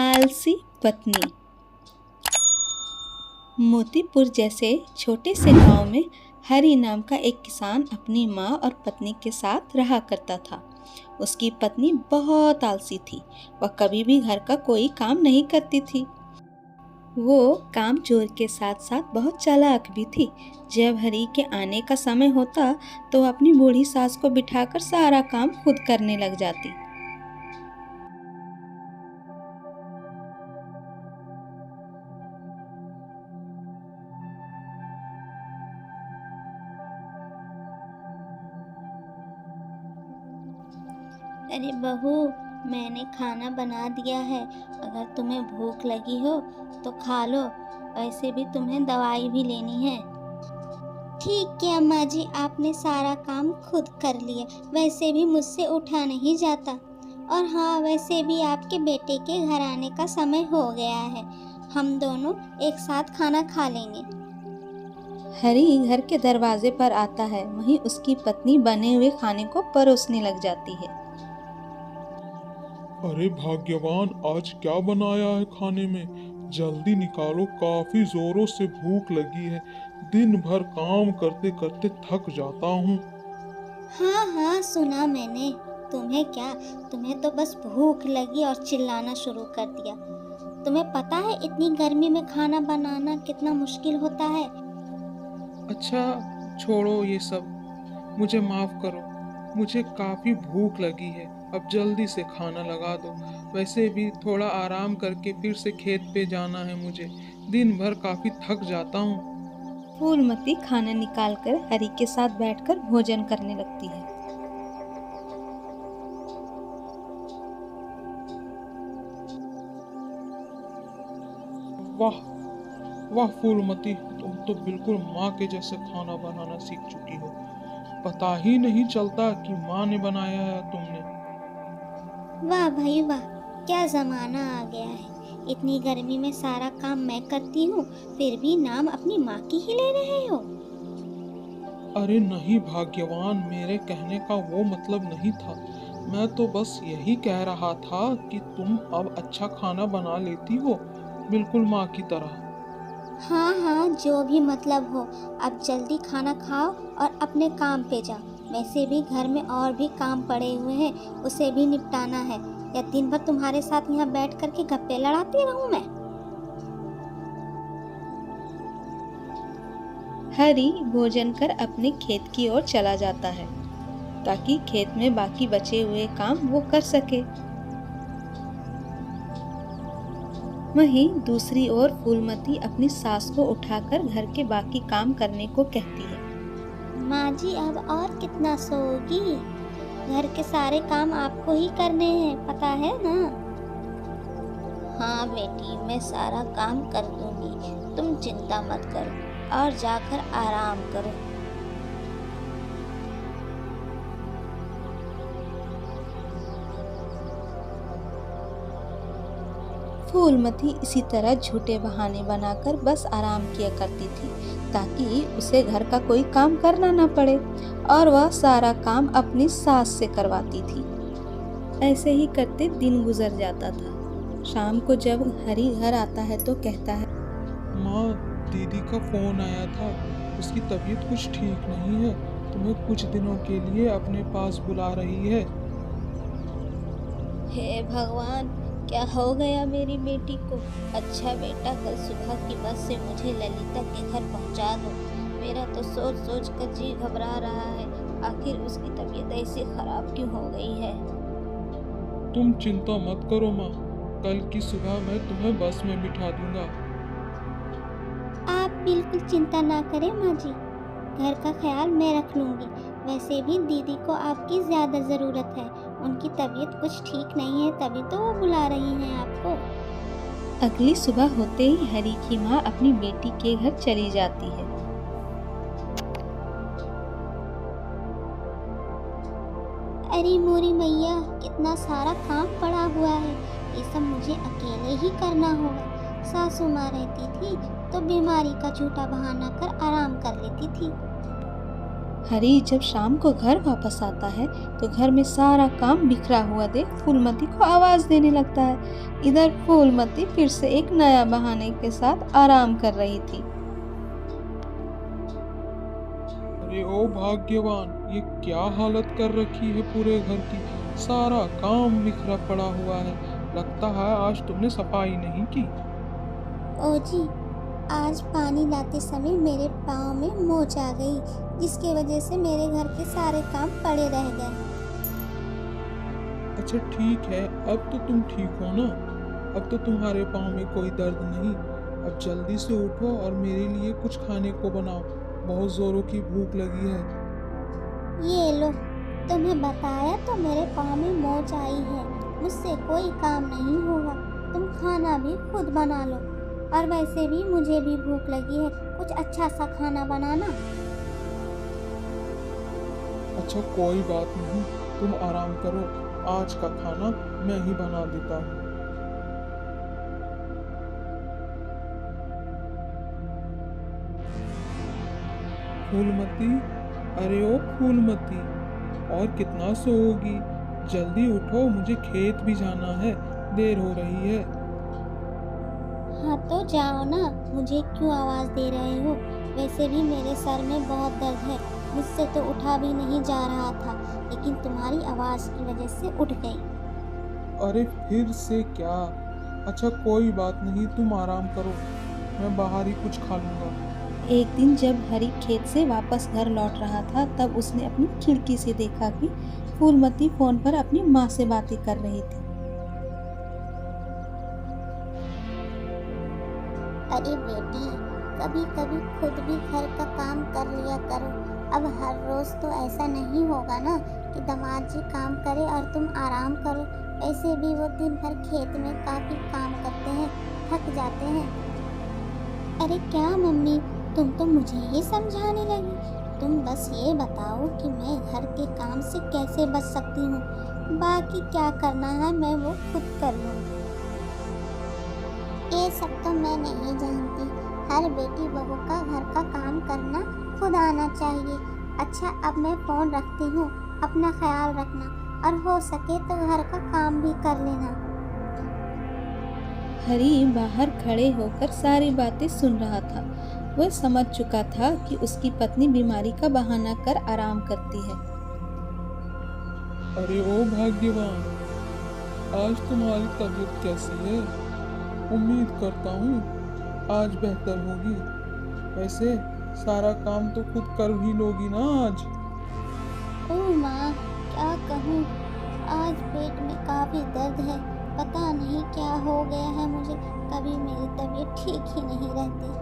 आलसी पत्नी। मोतीपुर जैसे छोटे से गांव में हरि नाम का एक किसान अपनी माँ और पत्नी के साथ रहा करता था। उसकी पत्नी बहुत आलसी थी। वह कभी भी घर का कोई काम नहीं करती थी। वो काम चोर के साथ साथ बहुत चालाक भी थी। जब हरि के आने का समय होता तो वह अपनी बूढ़ी सास को बिठाकर सारा काम खुद करने लग जाती। अरे बहू, मैंने खाना बना दिया है। अगर तुम्हें भूख लगी हो तो खा लो। वैसे भी तुम्हें दवाई भी लेनी है। ठीक है अम्मा जी, आपने सारा काम खुद कर लिया। वैसे भी मुझसे उठा नहीं जाता। और हाँ, वैसे भी आपके बेटे के घर आने का समय हो गया है। हम दोनों एक साथ खाना खा लेंगे। हरि घर के दरवाजे पर आता है। वहीं उसकी पत्नी बने हुए खाने को परोसने लग जाती है। अरे भाग्यवान, आज क्या बनाया है खाने में? जल्दी निकालो, काफी जोरों से भूख लगी है। दिन भर काम करते करते थक जाता हूँ। हाँ हाँ, सुना मैंने। तुम्हें क्या, तुम्हें तो बस भूख लगी और चिल्लाना शुरू कर दिया। तुम्हें पता है इतनी गर्मी में खाना बनाना कितना मुश्किल होता है। अच्छा, छोड़ो ये सब। मुझे माफ करो। मुझे काफी भूख लगी है। अब जल्दी से खाना लगा दो। वैसे भी थोड़ा आराम करके फिर से खेत पे जाना है मुझे। दिन भर काफी थक जाता हूँ। फूलमती खाना निकालकर हरि के साथ बैठकर भोजन करने लगती है। वाह वाह फूलमती, तुम तो बिल्कुल माँ के जैसे खाना बनाना सीख चुकी हो। पता ही नहीं चलता कि माँ ने बनाया है तुमने। वाह भाई वाह, क्या जमाना आ गया है। इतनी गर्मी में सारा काम मैं करती हूँ, फिर भी नाम अपनी माँ की ही ले रहे हो। अरे नहीं भाग्यवान, मेरे कहने का वो मतलब नहीं था। मैं तो बस यही कह रहा था कि तुम अब अच्छा खाना बना लेती हो, बिल्कुल माँ की तरह। हाँ हाँ, जो भी मतलब हो। अब जल्दी खाना खाओ और अपने काम पे जाओ। वैसे भी घर में और भी काम पड़े हुए हैं, उसे भी निपटाना है। या दिन भर तुम्हारे साथ यहाँ बैठ करके गप्पे लड़ाती रहूं मैं? हरि भोजन कर अपने खेत की ओर चला जाता है ताकि खेत में बाकी बचे हुए काम वो कर सके। वहीं दूसरी ओर फूलमती अपनी सास को उठाकर घर के बाकी काम करने को कहती है। माँ जी, अब और कितना सोओगी? घर के सारे काम आपको ही करने हैं, पता है ना? हाँ बेटी, मैं सारा काम कर दूंगी। तुम चिंता मत करो और जाकर आराम करो। फूलमती इसी तरह झूठे बहाने बनाकर बस आराम किया करती थी ताकि उसे घर का कोई काम करना न पड़े और वह सारा काम अपनी सास से करवाती थी। ऐसे ही करते दिन गुजर जाता था। शाम को जब हरि घर आता है तो कहता है, माँ, दीदी का फोन आया था। उसकी तबीयत कुछ ठीक नहीं है। तुम्हें कुछ दिनों के लिए अपने पास बुला रही है। हे भगवान, क्या हो गया मेरी बेटी को? अच्छा बेटा, कल सुबह की बस से मुझे ललिता के घर पहुंचा दो। मेरा तो सोच सोच कर जी घबरा रहा है। आखिर उसकी तबीयत ऐसी खराब क्यों हो गई है? तुम चिंता मत करो माँ, कल की सुबह मैं तुम्हें बस में बिठा दूंगा। आप बिल्कुल चिंता ना करें माँ जी, घर का ख्याल मैं रख लूँगी। वैसे भी दीदी को आपकी ज़्यादा ज़रूरत है। उनकी तबीयत कुछ ठीक नहीं है, तभी तो वो बुला रही हैं आपको। अगली सुबह होते ही हरि की माँ अपनी बेटी के घर चली जाती है। अरे मोरी मैया, कितना सारा काम पड़ा हुआ है। ये सब मुझे अकेले ही करना होगा। सासू माँ रहती थी तो बीमारी का झूठा बहाना कर आराम कर लेती थी। हरी जब शाम को घर वापस आता है तो घर में सारा काम बिखरा हुआ देख फूलमती को आवाज देने लगता है। इधर फूलमती फिर से एक नया बहाने के साथ आराम कर रही थी। अरे ओ भाग्यवान, ये क्या हालत कर रखी है पूरे घर की। सारा काम बिखरा पड़ा हुआ है। लगता है आज तुमने सफाई नहीं की। ओ जी, आज पानी लाते समय मेरे पाँव में मोच आ गई, जिसकी वजह से मेरे घर के सारे काम पड़े रह गए। अच्छा ठीक है, अब तो तुम ठीक हो ना? अब तो तुम्हारे पाँव में कोई दर्द नहीं। अब जल्दी से उठो और मेरे लिए कुछ खाने को बनाओ। बहुत जोरों की भूख लगी है। ये लो, तुम्हें बताया तो मेरे पाँव में मोच आई है। मुझसे कोई काम नहीं होगा। तुम खाना भी खुद बना लो। और वैसे भी मुझे भी भूख लगी है, कुछ अच्छा सा खाना बनाना। अच्छा कोई बात नहीं, तुम आराम करो। आज का खाना मैं ही बना देता हूँ। फूलमती, अरे ओ फूलमती, और कितना सोओगी? जल्दी उठो, मुझे खेत भी जाना है, देर हो रही है। हाँ तो जाओ ना, मुझे क्यों आवाज़ दे रहे हो? वैसे भी मेरे सर में बहुत दर्द है, मुझसे तो उठा भी नहीं जा रहा था, लेकिन तुम्हारी आवाज़ की वजह से उठ गई। अरे फिर से क्या? अच्छा कोई बात नहीं, तुम आराम करो, मैं बाहर ही कुछ खा लूँगा। एक दिन जब हरी खेत से वापस घर लौट रहा था तब उसने अपनी खिड़की से देखा कि फूलमती फोन पर अपनी माँ से बातें कर रही थी। अरे बेटी, कभी कभी खुद भी घर का काम कर लिया करो। अब हर रोज तो ऐसा नहीं होगा ना कि दामाद जी काम करे और तुम आराम करो। ऐसे भी वो दिन भर खेत में काफी काम करते हैं, थक जाते हैं। अरे क्या मम्मी, तुम तो मुझे ही समझाने लगी। तुम बस ये बताओ कि मैं घर के काम से कैसे बच सकती हूँ। बाकी क्या करना है मैं वो खुद कर लूँगी। ये सब तो मैं नहीं जानती। हर बेटी बहू का घर का काम करना खुद आना चाहिए। अच्छा, अब मैं फ़ोन रखती हूँ। अपना ख्याल रखना और हो सके तो घर का काम भी कर लेना। हरी बाहर खड़े होकर सारी बातें सुन रहा था। वह समझ चुका था कि उसकी पत्नी बीमारी का बहाना कर आराम करती है। अरे ओ भाग्यवान, आज तुम्हारी तबीयत कैसी है? उम्मीद करता हूँ आज बेहतर होगी। वैसे सारा काम तो खुद कर ही लोगी ना आज? ओह माँ, क्या कहूँ, आज पेट में काफ़ी दर्द है। पता नहीं क्या हो गया है मुझे, कभी मेरी तबीयत ठीक ही नहीं रहती।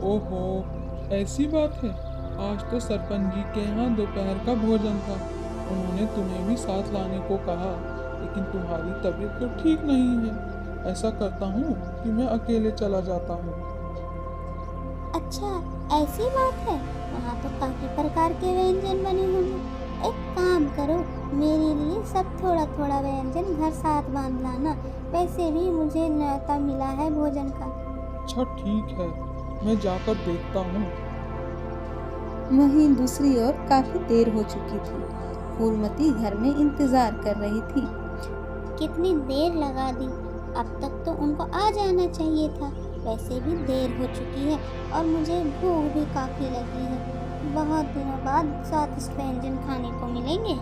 ओहो, ऐसी बात है। आज तो सरपंच जी के यहाँ दोपहर का भोजन था। उन्होंने तुम्हें भी साथ लाने को कहा, लेकिन तुम्हारी तबीयत तो ठीक नहीं है। ऐसा करता हूँ कि मैं अकेले चला जाता हूँ। अच्छा, ऐसी बात है। वहाँ तो काफ़ी प्रकार के व्यंजन बने होंगे। एक काम करो, मेरे लिए सब थोड़ा थोड़ा व्यंजन घर साथ बांध लाना। वैसे भी मुझे न्योता मिला है भोजन का। अच्छा ठीक है, मैं जाकर देखता हूँ। वहीं दूसरी ओर काफी देर हो चुकी थी। फूलमती घर में इंतजार कर रही थी। कितनी देर लगा दी, अब तक तो उनको आ जाना चाहिए था। वैसे भी देर हो चुकी है और मुझे भूख भी काफ़ी लगी है। बहुत दिनों बाद स्वादिष्ट व्यंजन खाने को मिलेंगे।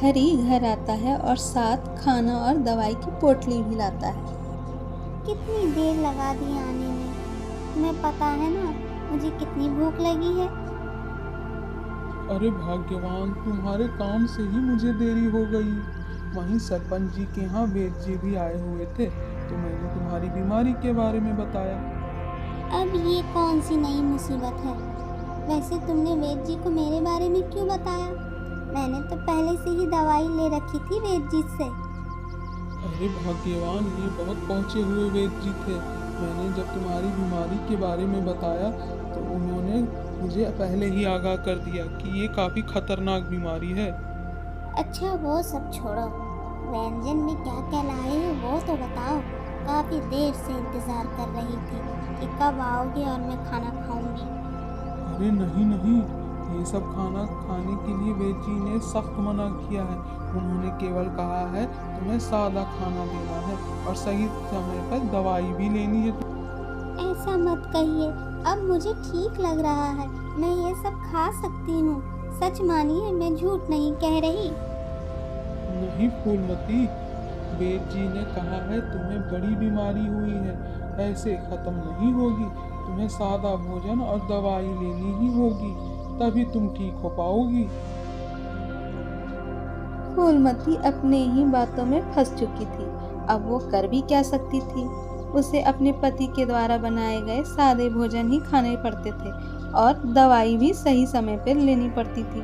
हरी घर आता है और साथ खाना और दवाई की पोटली भी लाता है। कितनी देर लगा दी आने में। तुम्हें पता है ना मुझे कितनी भूख लगी है। अरे भाग्यवान, तुम्हारे काम से ही मुझे देरी हो गई। वहीं सरपंच जी के यहाँ वेद जी भी आए हुए थे, तो मैंने तुम्हारी बीमारी के बारे में बताया। अब ये कौन सी नई मुसीबत है? वैसे तुमने वेद जी को मेरे बारे में क्यों बताया? मैंने तो पहले से ही दवाई ले रखी थी वेद जी से। अरे भाग्यवान, ये बहुत पहुँचे हुए वेद जी थे। मैंने जब तुम्हारी बीमारी के बारे में बताया तो उन्होंने मुझे पहले ही आगाह कर दिया कि ये काफ़ी खतरनाक बीमारी है। अच्छा वो सब छोड़ो, व्यंजन में क्या क्या लाए हो वो तो बताओ। काफ़ी देर से इंतज़ार कर रही थी कि कब आओगे और मैं खाना खाऊंगी। अरे नहीं नहीं, ये सब खाना खाने के लिए वेद जी ने सख्त मना किया है। उन्होंने केवल कहा है तुम्हें सादा खाना देना है और सही समय पर दवाई भी लेनी है। ऐसा मत कहिए, अब मुझे ठीक लग रहा है। मैं ये सब खा सकती हूँ। सच मानिए, मैं झूठ नहीं कह रही। नहीं फूलमती, वेद जी ने कहा है तुम्हें बड़ी बीमारी हुई है, ऐसे खत्म नहीं होगी। तुम्हें सादा भोजन और दवाई लेनी ही होगी, तभी तुम ठीक हो पाओगी। फूलमती अपने ही बातों में फंस चुकी थी। अब वो कर भी क्या सकती थी। उसे अपने पति के द्वारा बनाए गए सादे भोजन ही खाने पड़ते थे और दवाई भी सही समय पर लेनी पड़ती थी।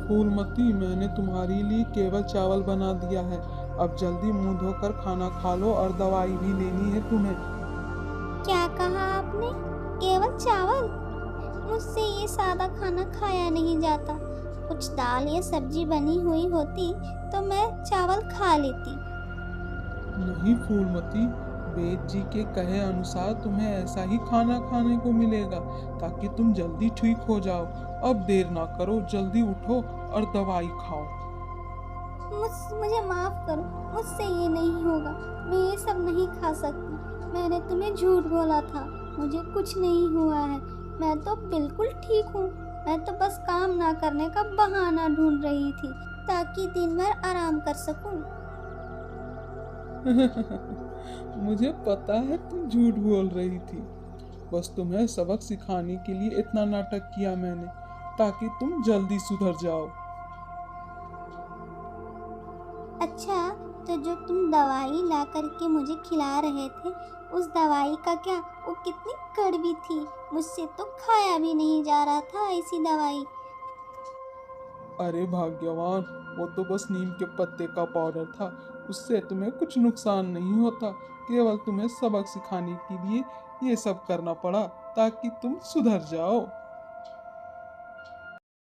फूलमती, मैंने तुम्हारे लिए केवल चावल बना दिया है। अब जल्दी मुंह धोकर खाना खा लो और दवाई भी लेनी है तुम्हें। क्या कहा आपने? केवल चावल? मुझसे ये सादा खाना खाया नहीं जाता। कुछ दाल या सब्जी बनी हुई होती तो मैं चावल खा लेती। नहीं फूलमती, वेद जी के कहे अनुसार तुम्हें ऐसा ही खाना खाने को मिलेगा ताकि तुम जल्दी ठीक हो जाओ। अब देर ना करो, जल्दी उठो और दवाई खाओ। मुझे माफ करो, मुझसे ये नहीं होगा। मैं ये सब नहीं खा सकती। मैंने तुम्हें झूठ बोला था। मुझे कुछ नहीं हुआ है। मैं तो बिल्कुल ठीक हूँ। मैं तो बस काम ना करने का बहाना ढूंढ रही थी ताकि दिन भर आराम कर सकूं। मुझे पता है तुम झूठ बोल रही थी। बस तुम्हें सबक सिखाने के लिए इतना नाटक किया मैंने, ताकि तुम जल्दी सुधर जाओ। अच्छा, तो जो तुम दवाई ला करके मुझे खिला रहे थे, उस दवाई का क्या? वो कितनी कड़वी थी। मुझसे तो खाया भी नहीं जा रहा था ऐसी दवाई। अरे भाग्यवान, वो तो बस नीम के पत्ते का पाउडर था। उससे तुम्हें कुछ नुकसान नहीं होता। केवल तुम्हें सबक सिखाने के लिए ये सब करना पड़ा ताकि तुम सुधर जाओ।